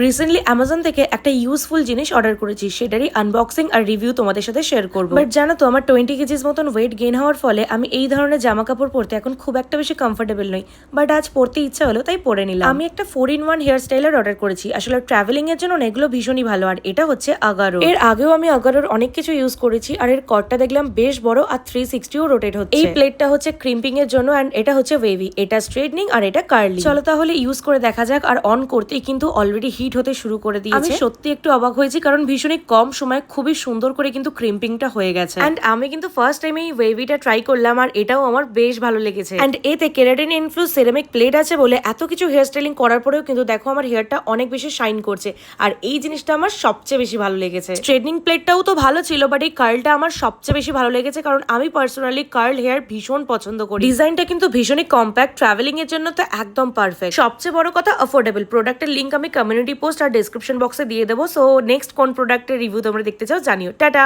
Recently Amazon থেকে একটা useful জিনিস অর্ডার করেছি, সেটারই আনবক্সিং আর রিভিউ তোমাদের সাথে শেয়ার করবো। বাট জানো তো, আমার 20 কেজিস মতন ওয়েট গেইন হওয়ার ফলে আমি এই ধরনের জামা কাপড় পরতে এখন খুব একটা বেশি কমফোর্টেবল নই। বাট আজ পরতে ইচ্ছা হলো, তাই পরে নিলাম। আমি একটা 4-in-1 হেয়ার স্টাইলার অর্ডার করেছি। আসলে ট্রাভেলিং এর জন্য এগুলো ভীষণই ভালো। আর এটা হচ্ছে আগারো। এর আগেও আমি আগারোর অনেক কিছু ইউজ করেছি, আর এর কটটা দেখলাম বেশ বড় আর 360ও রোটেট হচ্ছে। এই প্লেটটা হচ্ছে ক্রিম্পিং এর জন্য, এন্ড এটা হচ্ছে ওয়েভি, এটা স্ট্রেটনিং আর এটা কার্লি। চলো তাহলে ইউজ করে দেখা যাক। আর অন করতেই কিন্তু অলরেডি হিট হতে শুরু করে দিয়েছে। আমি সত্যি একটু অবাক হয়েছি, কারণ ভীষণই কম সময় খুবই সুন্দর করে কিন্তু ক্রিম্পিংটা হয়ে গেছে। এন্ড আমি কিন্তু ফার্স্ট টাইম এই ওয়েভিটা ট্রাই করলাম, আর এটাও আমার বেশ ভালো লেগেছে। এন্ড এতে কেরাটিন ইনফ্লুয়েন্স সিরামিক প্লেট আছে বলে এত কিছু হেয়ার স্টাইলিং করার পরেও কিন্তু দেখো আমার হেয়ারটা অনেক বেশি শাইন করছে। আর এই জিনিসটা আমার সবচেয়ে বেশি ভালো লেগেছে। স্ট্রেটনিং প্লেটটাও তো ভালো ছিল, বাট এই কার্লটা আমার সবচেয়ে বেশি ভালো লেগেছে, কারণ আমি পার্সোনালি কার্ল হেয়ার ভীষণ পছন্দ করি। ডিজাইনটা কিন্তু ভীষণই কম্প্যাক্ট, ট্রাভেলিং এর জন্য তো একদম পারফেক্ট। সবচেয়ে বড় কথা অ্যাফোর্ডেবল। প্রোডাক্টের লিঙ্ক আমি কমিউনিটি পোস্ট আর ডেসক্রিপশন বক্সে দিয়ে দেবো। সো নেক্সট কোন প্রোডাক্টের রিভিউ তোমরা দেখতে চাও জানিও। টাটা।